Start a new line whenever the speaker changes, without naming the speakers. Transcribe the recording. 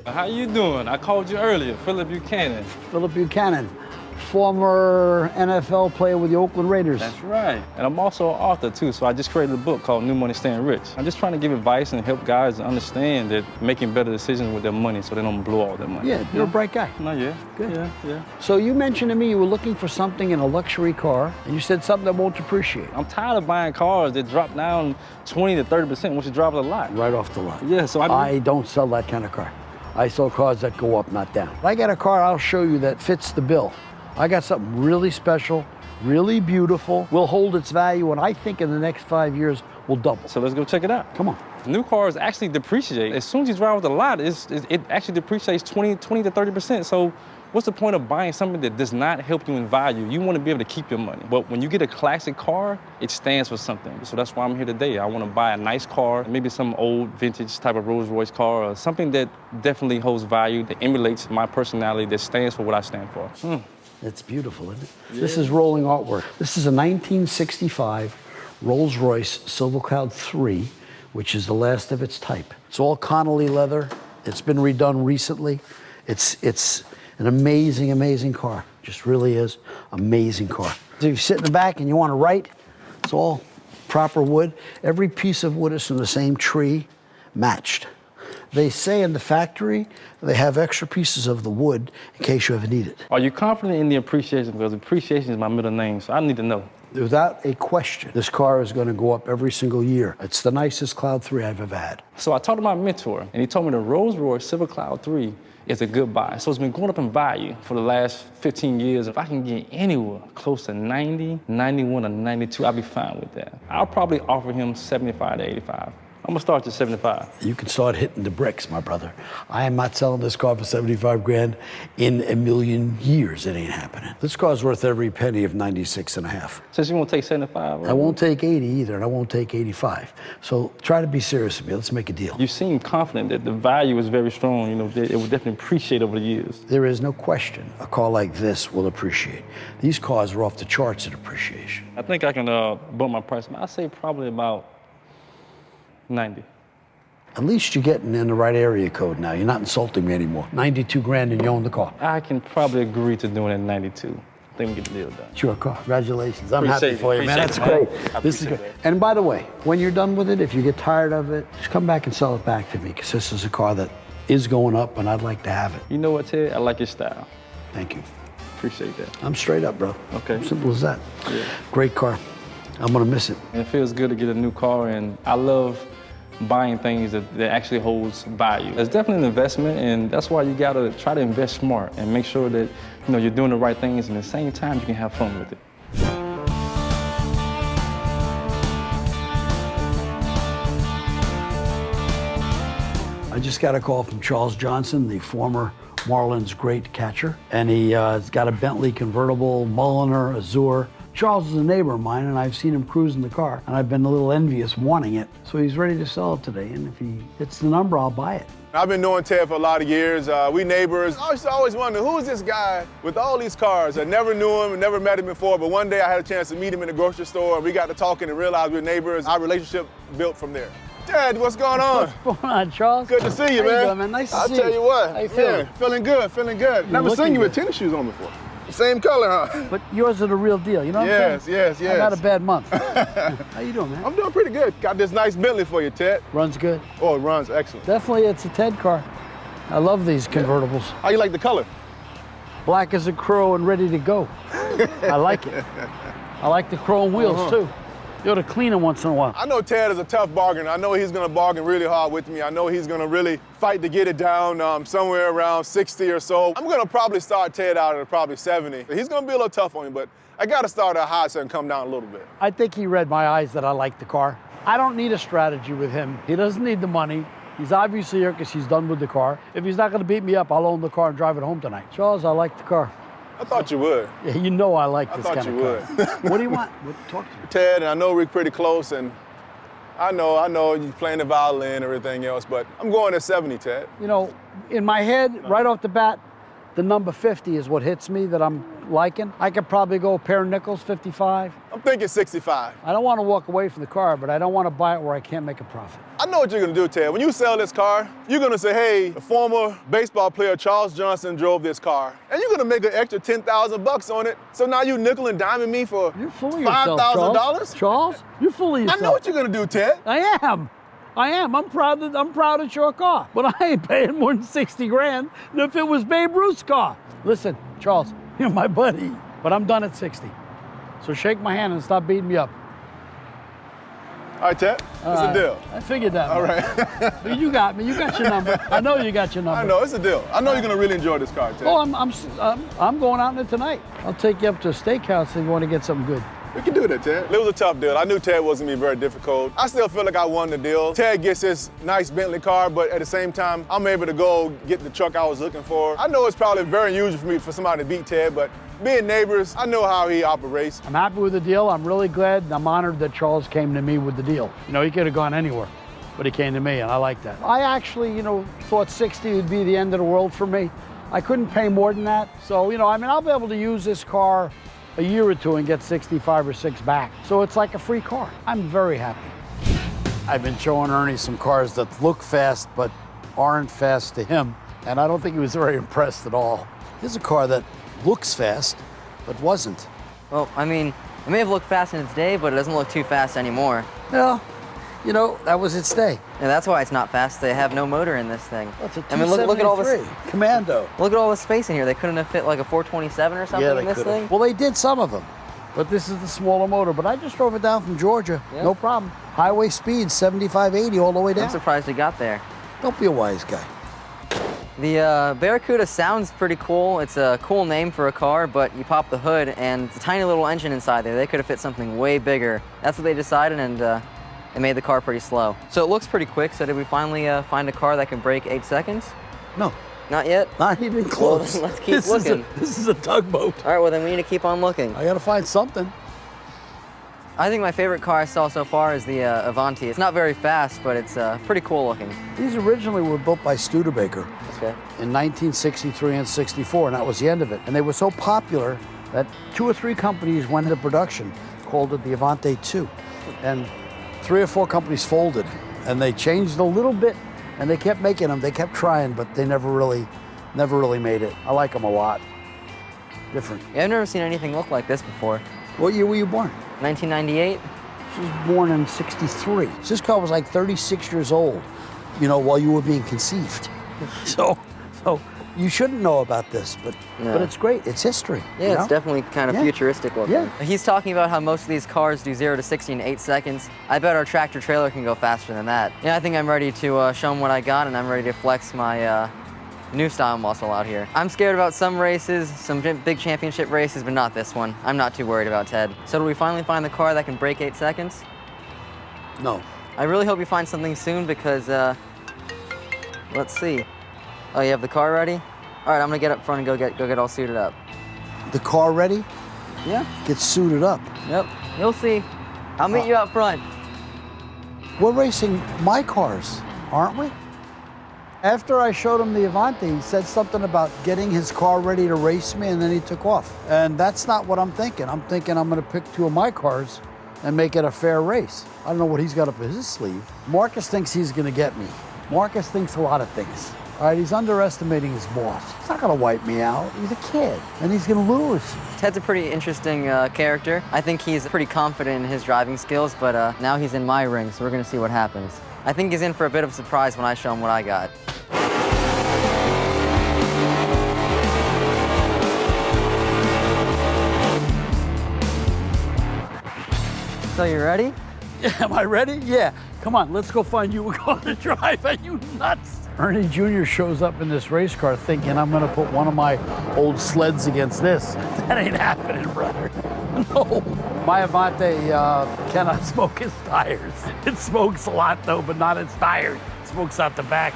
it.
How you doing? I called you earlier, Philip Buchanan.
Philip Buchanan, former NFL player with the Oakland Raiders.
That's right. And I'm also an author too, so I just created a book called New Money Staying Rich. I'm just trying to give advice and help guys understand that making better decisions with their money so they don't blow all their money.
Yeah, you're a bright guy.
No, yeah.
Good.
Yeah.
So you mentioned to me you were looking for something in a luxury car, and you said something that won't depreciate.
I'm tired of buying cars that drop down 20 to 30% once you drive it a lot.
Right off the lot.
Yeah, so
I don't sell that kind of car. I sell cars that go up, not down. I got a car I'll show you that fits the bill. I got something really special, really beautiful, will hold its value, and I think in the next 5 years will double.
So let's go check it out.
Come on.
New cars actually depreciate. As soon as you drive with a lot, it actually depreciates 20 to 30%. So what's the point of buying something that does not help you in value? You want to be able to keep your money. But when you get a classic car, it stands for something. So that's why I'm here today. I want to buy a nice car, maybe some old vintage type of Rolls Royce car, or something that definitely holds value, that emulates my personality, that stands for what I stand for.
It's beautiful, isn't it?
Yeah.
This is rolling artwork. This is a 1965 Rolls Royce Silver Cloud 3, which is the last of its type. It's all Connolly leather. It's been redone recently. It's an amazing, amazing car. Just really is. Amazing car. So you sit in the back and you want to write, it's all proper wood. Every piece of wood is from the same tree, matched. They say in the factory, they have extra pieces of the wood in case you ever need it.
Are you confident in the appreciation? Because appreciation is my middle name, so I need to know.
Without a question, this car is going to go up every single year. It's the nicest Cloud 3 I've ever had.
So I talked to my mentor, and he told me the Rolls Royce Silver Cloud 3 is a good buy. So it's been going up in value for the last 15 years. If I can get anywhere close to 90, 91, or 92, I'll be fine with that. I'll probably offer him 75 to 85. I'm gonna start at 75.
You can start hitting the bricks, my brother. I am not selling this car for 75 grand in a million years. It ain't happening. This car's worth every penny of 96 and a half.
Since you won't take 75? Right?
I won't take 80 either, and I won't take 85. So try to be serious with me. Let's make a deal.
You seem confident that the value is very strong. You know, it will definitely appreciate over the years.
There is no question a car like this will appreciate. These cars are off the charts at appreciation.
I think I can bump my price. I'd say probably about 90.
At least you're getting in the right area code now. You're not insulting me anymore. 92 grand and you own the car.
I can probably agree to doing it at 92. I think we get the deal done.
It's your car. Congratulations. I'm
Appreciate
happy for
it.
you, man. That's
Appreciate
great.
it, man.
This is good. And by the way, when you're done with it, if you get tired of it, just come back and sell it back to me, because this is a car that is going up and I'd like to have it.
You know what, Ted? I like your style.
Thank you.
Appreciate that.
I'm straight up, bro.
Okay.
Simple as that.
Yeah.
Great car. I'm gonna miss it.
And it feels good to get a new car, and I love buying things that actually holds value. It's definitely an investment, and that's why you gotta try to invest smart and make sure that you're doing the right things, and at the same time you can have fun with it.
I just got a call from Charles Johnson, the former Marlins great catcher, and he's got a Bentley convertible, Mulliner, Azure. Charles is a neighbor of mine, and I've seen him cruise in the car, and I've been a little envious wanting it. So he's ready to sell it today, and if he hits the number, I'll buy it.
I've been knowing Ted for a lot of years. We neighbors. I used to always wonder, who is this guy with all these cars? I never knew him, never met him before, but one day I had a chance to meet him in the grocery store, and we got to talking and realized we're neighbors. Our relationship built from there. Ted, what's going on?
What's going on, Charles?
Good to see you,
How
man.
you doing, man? Nice to see you.
I'll tell you what.
How you feeling?
Yeah, feeling good, feeling good. Never
looking
seen you with
good.
tennis shoes on before. Same color, huh?
But yours are the real deal, you know what I'm saying?
Yes.
I had a bad month. How you doing, man?
I'm doing pretty good. Got this nice Bentley for you, Ted.
Runs good.
Oh, it runs excellent.
Definitely, it's a Ted car. I love these convertibles.
How you like the color?
Black as a crow and ready to go. I like it. I like the chrome wheels, too. You ought to clean them once in a while.
I know Ted is a tough bargainer. I know he's going to bargain really hard with me. I know he's going to really fight to get it down somewhere around 60 or so. I'm going to probably start Ted out at probably 70. He's going to be a little tough on me, but I got to start at high so and come down a little bit.
I think he read my eyes that I like the car. I don't need a strategy with him. He doesn't need the money. He's obviously here because he's done with the car. If he's not going to beat me up, I'll own the car and drive it home tonight. Charles, I like the car.
I thought you would.
Yeah, you know I like this
thought
kind of
you
car.
would.
What do you want? Talk to me.
Ted, and I know we're pretty close, and I know you're playing the violin and everything else, but I'm going at 70, Ted.
You know, in my head, right off the bat, the number 50 is what hits me, that I'm liking. I could probably go a pair of nickels, 55.
I'm thinking 65.
I don't want to walk away from the car, but I don't want to buy it where I can't make a profit.
I know what you're gonna do, Ted. When you sell this car, you're gonna say, hey, the former baseball player Charles Johnson drove this car. And you're gonna make an extra 10,000 bucks on it. So now you nickel and diming me for
You're full of yourself,
$5,000?
Charles, you're full of
I
yourself.
know what you're gonna do, Ted.
I am. I'm proud it's your car. But I ain't paying more than 60 grand than if it was Babe Ruth's car. Listen, Charles, you're my buddy, but I'm done at 60. So shake my hand and stop beating me up.
All right, Ted, it's a deal.
I figured that.
All right.
But you got me. You got your number. I know you got your number.
I know, it's a deal. I know you're gonna really enjoy this car, Ted.
Oh, I'm going out in it tonight. I'll take you up to a steakhouse if you want to get something good.
We can do that, Ted. It was a tough deal. I knew Ted wasn't gonna be very difficult. I still feel like I won the deal. Ted gets his nice Bentley car, but at the same time, I'm able to go get the truck I was looking for. I know it's probably very unusual for somebody to beat Ted, but being neighbors, I know how he operates.
I'm happy with the deal. I'm really glad and I'm honored that Charles came to me with the deal. You know, he could have gone anywhere, but he came to me and I like that. I actually, thought 60 would be the end of the world for me. I couldn't pay more than that. So, I'll be able to use this car a year or two and get 65 or 6 back. So it's like a free car. I'm very happy. I've been showing Ernie some cars that look fast but aren't fast to him, and I don't think he was very impressed at all. Here's a car that looks fast but wasn't.
Well, I mean, it may have looked fast in its day, but it doesn't look too fast anymore.
Well, that was its day.
And that's why it's not fast. They have no motor in this thing.
That's a
I mean, look at all this.
273 Commando.
Look at all the space in here. They couldn't have fit like a 427 or something in this
could've.
thing.
Well, they did some of them, but this is the smaller motor. But I just drove it down from Georgia,
Yeah.
no problem. Highway speed, 75, 80 all the way down.
I'm surprised it got there.
Don't be a wise guy.
The Barracuda sounds pretty cool. It's a cool name for a car, but you pop the hood and it's a tiny little engine inside there. They could have fit something way bigger. That's what they decided, and it made the car pretty slow. So it looks pretty quick. So did we finally find a car that can break 8 seconds?
No,
Not yet?
not even close.
Well, let's keep looking.
This is a tugboat.
All right, well then we need to keep on looking.
I gotta find something.
I think my favorite car I saw so far is the Avanti. It's not very fast, but it's pretty cool looking.
These originally were built by Studebaker
Okay.
in 1963 and 64, and that was the end of it. And they were so popular that 2 or 3 companies went into production, called it the Avanti 2. And 3 or 4 companies folded, and they changed a little bit, and they kept making them. They kept trying, but they never really made it. I like them a lot. Different.
Yeah, I've never seen anything look like this before.
What year were you born?
1998?
She was born in 63. This car was like 36 years old, while you were being conceived. So you shouldn't know about this, but it's great. It's history.
Yeah, it's definitely kind of futuristic looking.
Yeah.
He's talking about how most of these cars do 0 to 60 in 8 seconds. I bet our tractor trailer can go faster than that. Yeah, I think I'm ready to show him what I got, and I'm ready to flex my new style muscle out here. I'm scared about some races, some big championship races, but not this one. I'm not too worried about Ted. So do we finally find the car that can break 8 seconds?
No.
I really hope you find something soon because, let's see. Oh, you have the car ready? All right, I'm gonna get up front and go get all suited up.
The car ready?
Yeah.
Get suited up.
Yep. You'll see. I'll meet you up front.
We're racing my cars, aren't we? After I showed him the Avanti, he said something about getting his car ready to race me, and then he took off. And that's not what I'm thinking. I'm thinking I'm gonna pick 2 of my cars and make it a fair race. I don't know what he's got up his sleeve. Marcus thinks he's gonna get me. Marcus thinks a lot of things. All right, he's underestimating his boss. He's not gonna wipe me out. He's a kid, and he's gonna lose.
Ted's a pretty interesting character. I think he's pretty confident in his driving skills, but now he's in my ring, so we're gonna see what happens. I think he's in for a bit of a surprise when I show him what I got. So you ready?
Am I ready? Yeah. Come on, let's go find you a car to drive. Are you nuts? Ernie Jr. shows up in this race car thinking I'm gonna put one of my old sleds against this. That ain't happening, brother. No. My Avanti cannot smoke its tires. It smokes a lot though, but not its tires. It smokes out the back.